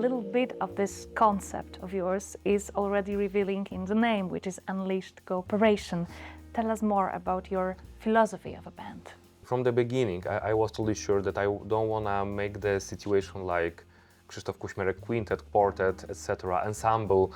little bit of this concept of yours is already revealing in the name, which is Unleashed Cooperation. Tell us more about your philosophy of a band. From the beginning, I was totally sure that I don't want to make the situation like Krzysztof Kuśmierek quintet, quartet, etc., ensemble,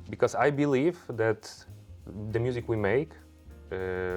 because I believe that the music we make,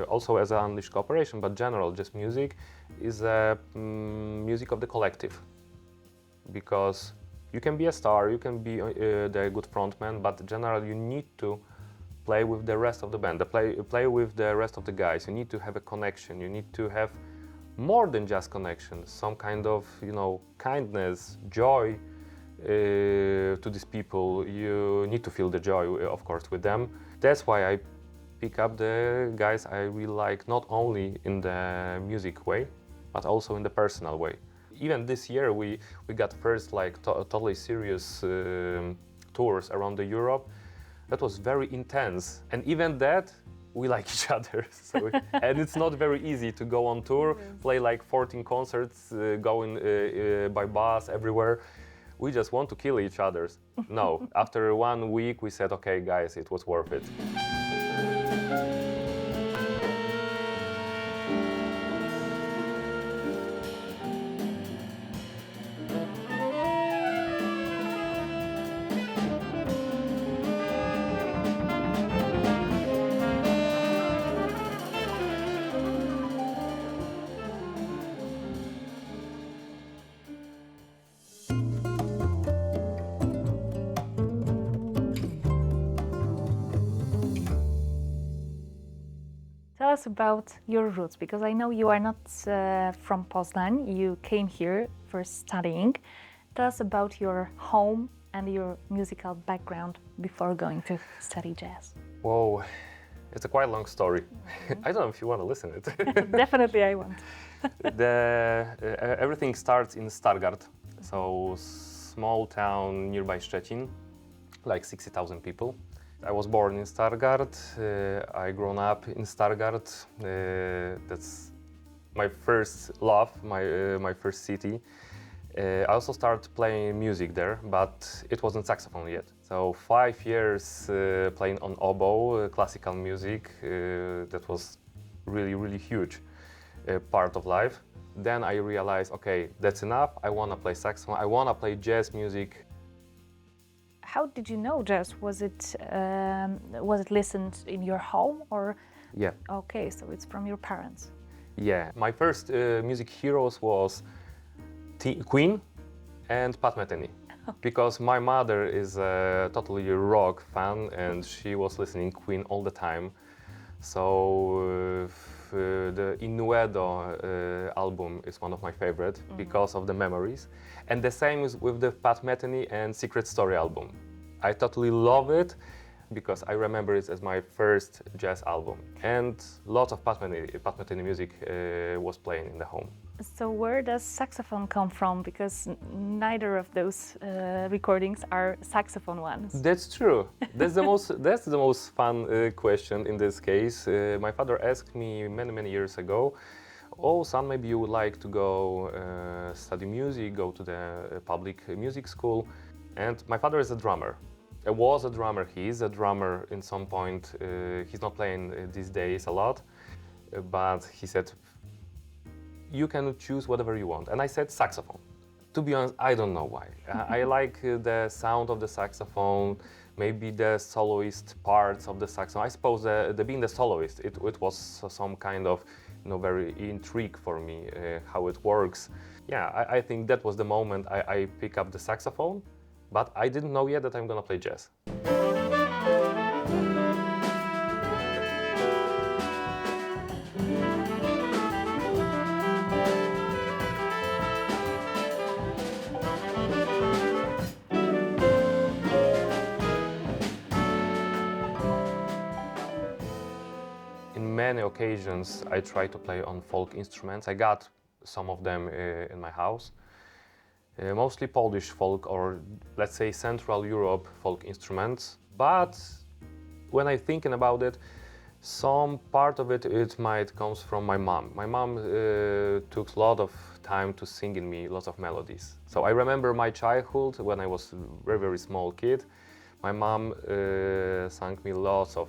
also as an Unleashed Cooperation, but general, just music, is a music of the collective. Because you can be a star, you can be the good frontman, but generally you need to play with the rest of the band, play with the rest of the guys. You need to have a connection, you need to have more than just connection, some kind of, kindness, joy to these people. You need to feel the joy, of course, with them. That's why I pick up the guys I really like, not only in the music way, but also in the personal way. Even this year we got first totally serious tours around the Europe. That was very intense, and even that we like each other. So, and it's not very easy to go on tour, play like 14 concerts, going by bus everywhere. We just want to kill each other. No, after 1 week we said, okay guys, it was worth it. Tell us about your roots, because I know you are not from Poznań. You came here for studying. Tell us about your home and your musical background before going to study jazz. Whoa, it's a quite long story. I don't know if you want to listen to it. Definitely I want. Everything starts in Stargard, so small town nearby Szczecin, like 60,000 people. I was born in Stargard, I grown up in Stargard. That's my first love, my first city. I also started playing music there, but it wasn't saxophone yet. So 5 years playing on oboe, classical music, that was really, really huge part of life. Then I realized, okay, that's enough, I want to play saxophone, I want to play jazz music. How did you know jazz? Was it listened in your home or? Yeah. Okay, so it's from your parents. Yeah, my first music heroes was Queen and Pat Metheny, because my mother is a totally rock fan and she was listening Queen all the time. So the Innuendo album is one of my favorite because of the memories. And the same is with the Pat Metheny and Secret Story album. I totally love it because I remember it as my first jazz album. And lots of Pat Metheny music was playing in the home. So where does saxophone come from? Because neither of those recordings are saxophone ones. That's true. That's the most fun question in this case. My father asked me many years ago, "Oh, son, maybe you would like to go study music, go to the public music school." And my father is a drummer. He was a drummer. He is a drummer in some point. He's not playing these days a lot, but he said, "You can choose whatever you want." And I said saxophone. To be honest, I don't know why. I like the sound of the saxophone, maybe the soloist parts of the saxophone. I suppose being the soloist, it was some kind of very intrigue for me, how it works. Yeah, I think that was the moment I pick up the saxophone, but I didn't know yet that I'm gonna play jazz. In many occasions, I try to play on folk instruments. I got some of them in my house. Mostly Polish folk, or let's say Central Europe folk instruments. But when I'm thinking about it, some part of it might comes from my mom. My mom took a lot of time to sing in me lots of melodies. So I remember my childhood when I was a very, very small kid. My mom sang me lots of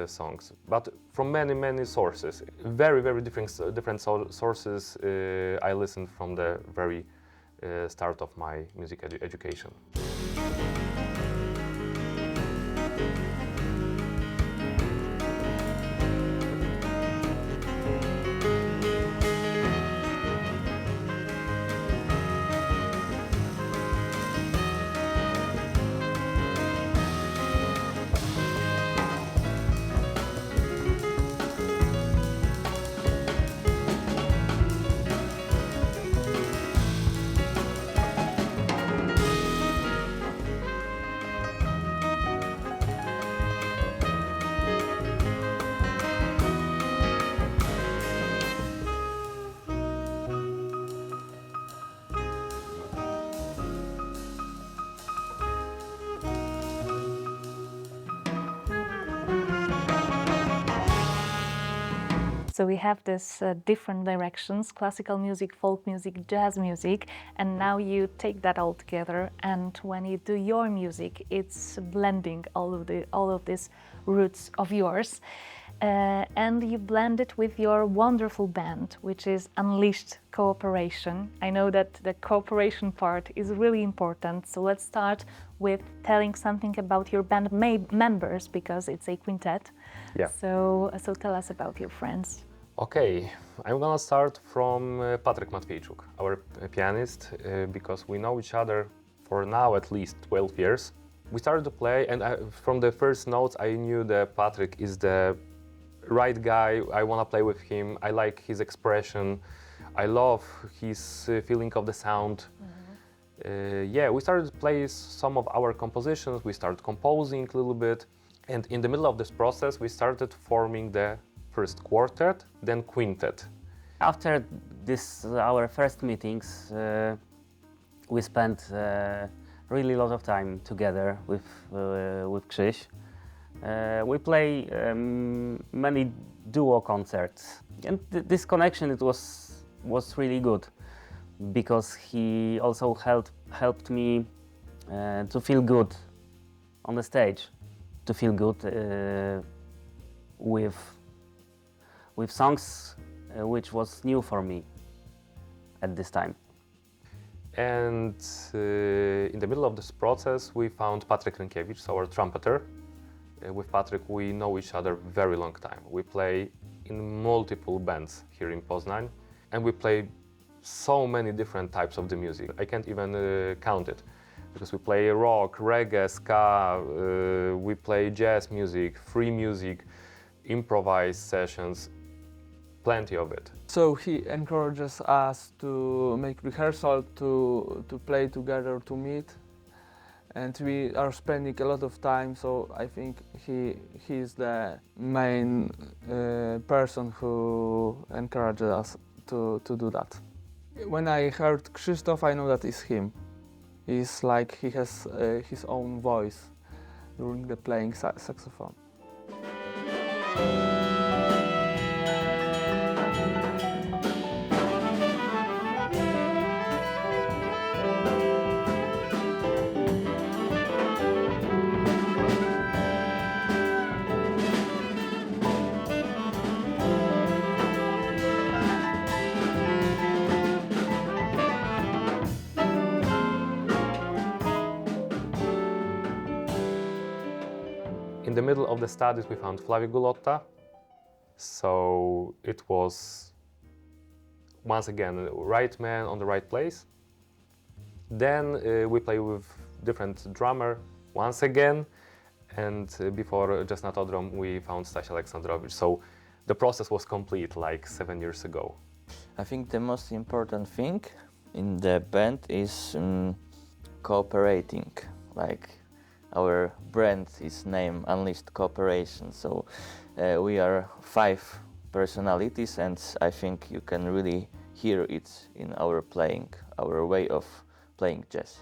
songs, but from many, many sources. Very, very different sources I listened from the very start of my music education. So we have this different directions, classical music, folk music, jazz music, and now you take that all together, and when you do your music, it's blending all of these roots of yours. And you blend it with your wonderful band, which is Unleashed Cooperation. I know that the cooperation part is really important, so let's start with telling something about your band members, because it's a quintet. Yeah. So tell us about your friends. Okay, I'm gonna start from Patryk Matwiejczuk, our pianist, because we know each other for now at least 12 years. We started to play, and from the first notes I knew that Patryk is the right guy. I wanna play with him. I like his expression. I love his feeling of the sound. Yeah, we started to play some of our compositions. We started composing a little bit, and in the middle of this process, we started forming the first quartet, then quintet. After our first meetings, we spent really a lot of time together with Krzyś. We play many duo concerts, and this connection was really good, because he also helped me to feel good on the stage, to feel good with songs which was new for me at this time. And in the middle of this process, we found Patryk Rynkiewicz, our trumpeter. With Patryk, we know each other very long time. We play in multiple bands here in Poznań, and we play so many different types of the music. I can't even count it, because we play rock, reggae, ska, we play jazz music, free music, improvised sessions, plenty of it. So he encourages us to make rehearsal, to play together, to meet, and we are spending a lot of time. So I think he is the main person who encourages us to do that. When I heard Krzysztof, I know that it's him. He's like, he has his own voice during the playing saxophone. In the middle of the studies, we found Flavio Gulotta. So it was, once again, the right man on the right place. Then we play with different drummer once again. And before Just Na Todrom, we found Staś Aleksandrowicz. So the process was complete like 7 years ago. I think the most important thing in the band is cooperating. Like our brand is named Unleashed Cooperation, so we are 5 personalities, and I think you can really hear it in our playing, our way of playing jazz.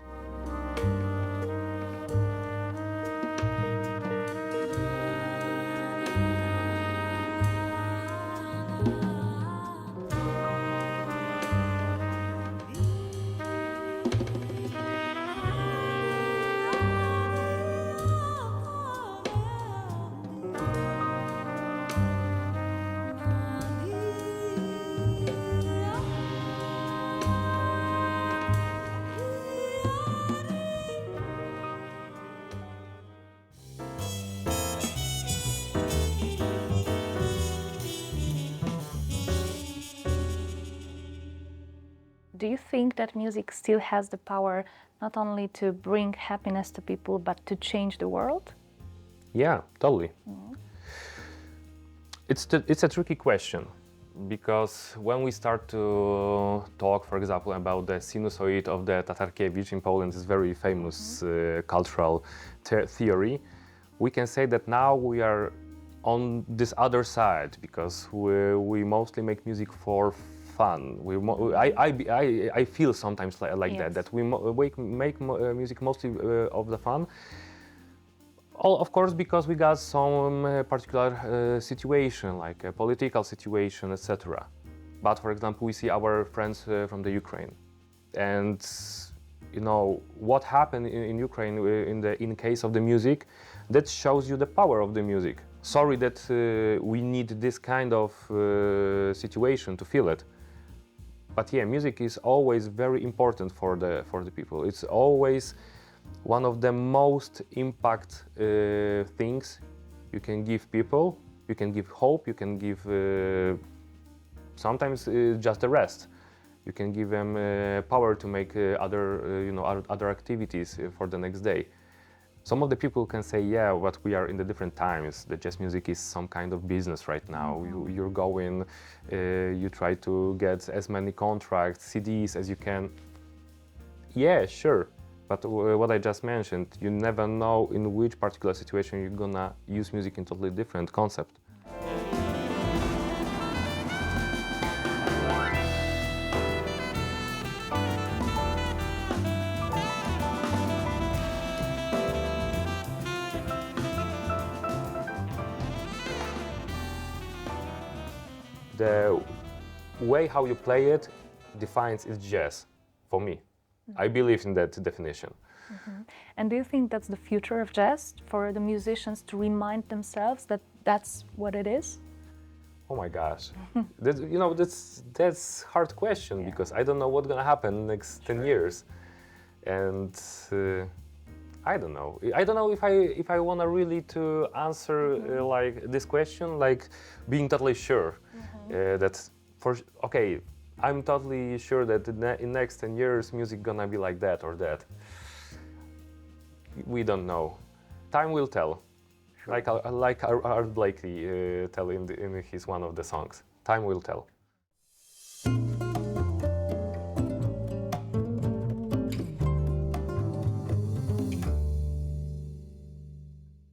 Do you think that music still has the power not only to bring happiness to people, but to change the world? Yeah, totally. It's a tricky question, because when we start to talk, for example, about the sinusoid of the Tatarkiewicz in Poland, is very famous cultural theory, we can say that now we are on this other side, because we mostly make music for fun. I feel sometimes like Yes. that we make music mostly of the fun. All, of course, because we got some particular situation, like a political situation, etc. But for example, we see our friends from the Ukraine, and you know what happened in Ukraine in case of the music. That shows you the power of the music. Sorry that we need this kind of situation to feel it. But yeah, music is always very important for the people. It's always one of the most impact things you can give people. You can give hope. You can give sometimes just the rest. You can give them power to make other activities for the next day. Some of the people can say, yeah, but we are in the different times. The jazz music is some kind of business right now. You're going, you try to get as many contracts, CDs as you can. Yeah, sure. But what I just mentioned, you never know in which particular situation you're gonna use music in totally different concept. The way how you play it defines its jazz, for me. I believe in that definition. And do you think that's the future of jazz, for the musicians to remind themselves that that's what it is? Oh my gosh, that's hard question, because I don't know what's gonna happen next 10 years, and I don't know. I don't know if I wanna really to answer like this question, like being totally sure that okay, I'm totally sure that in next 10 years music gonna be like that or that. We don't know. Time will tell. Like Art Blakey tell in his one of the songs. Time will tell.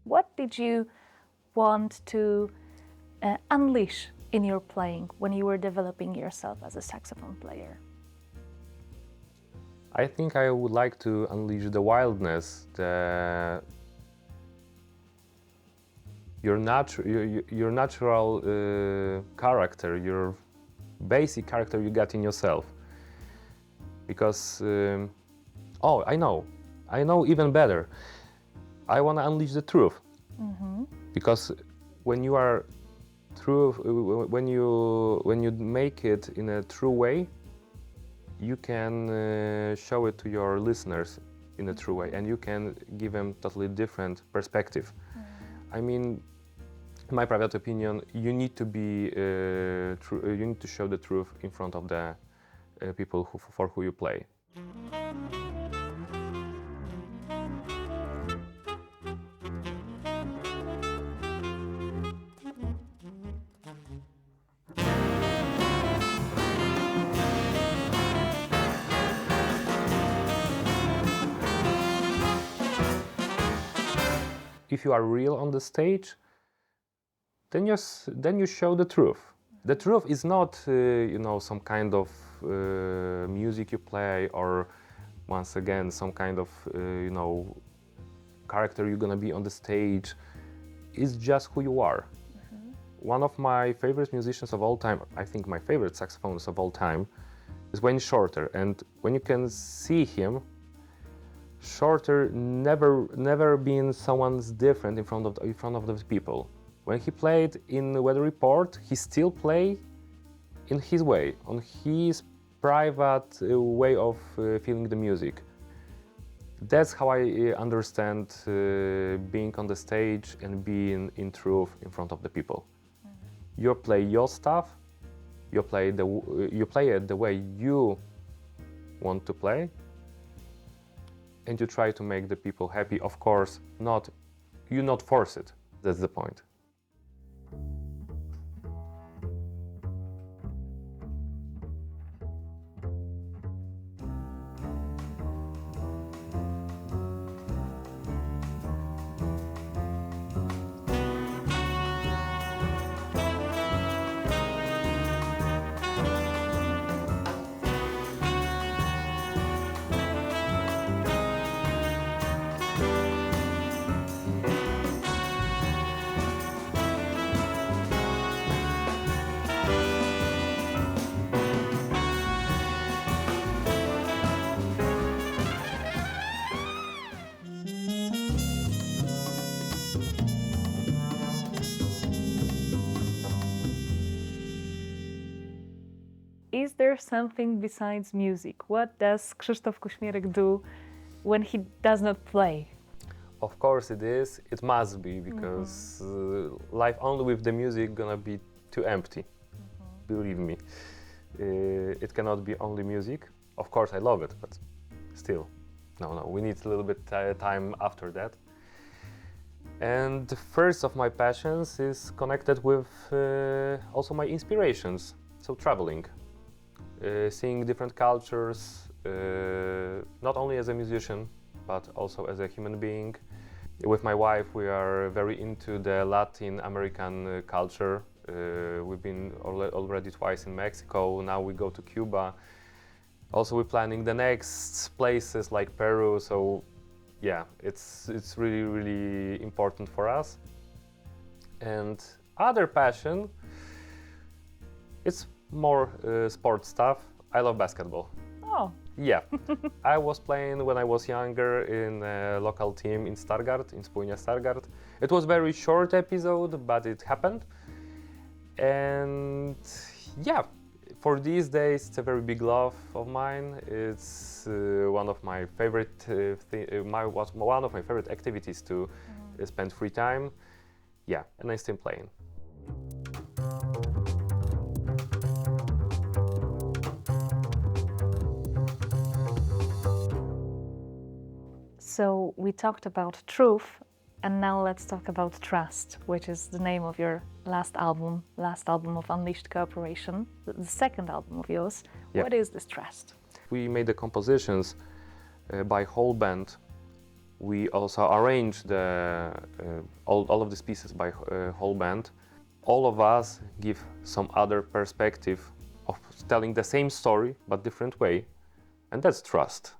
What did you want to unleash in your playing when you were developing yourself as a saxophone player? I think I would like to unleash the wildness, your natural character, your basic character you got in yourself. Because, I know even better. I want to unleash the truth. Because when you are true, when you make it in a true way, you can show it to your listeners in a true way, and you can give them totally different perspective. I mean, in my private opinion, you need to be you need to show the truth in front of the people for who you play. If you are real on the stage, then you show the truth. The truth is not some kind of music you play, or once again some kind of character you're gonna be on the stage. It's just who you are. One of my favorite musicians of all time, I think my favorite saxophonist of all time, is Wayne Shorter, and when you can see him, Shorter never been someone's different in front of those people. When he played in the Weather Report, he still played in his way, on his private way of feeling the music. That's how I understand being on the stage and being in truth in front of the people. You play your stuff, you play it the way you want to play, and you try to make the people happy. Of course, you not force it. That's the point. Is there something besides music? What does Krzysztof Kuśmierek do when he does not play? Of course it is. It must be, because life only with the music gonna be too empty. Believe me. It cannot be only music. Of course I love it, but still, no. We need a little bit time after that. And the first of my passions is connected with also my inspirations. So traveling, seeing different cultures, not only as a musician, but also as a human being. With my wife, we are very into the Latin American culture. We've been already twice in Mexico. Now we go to Cuba. Also, we're planning the next places like Peru. So, yeah, it's really, really important for us. And other passion, it's more sport stuff. I love basketball. Oh, Yeah, I was playing when I was younger in a local team in Stargard, in Spójnia Stargard. It was very short episode, but it happened. And yeah, for these days, it's a very big love of mine. It's one of my favorite one of my favorite activities to spend free time. Yeah, and I'm still playing. so we talked about truth, and now let's talk about trust, which is the name of your last album of Unleashed Cooperation, the second album of yours. Yeah. What is this trust? We made the compositions by whole band. We also arranged all of these pieces by whole band. All of us give some other perspective of telling the same story but different way, and that's trust.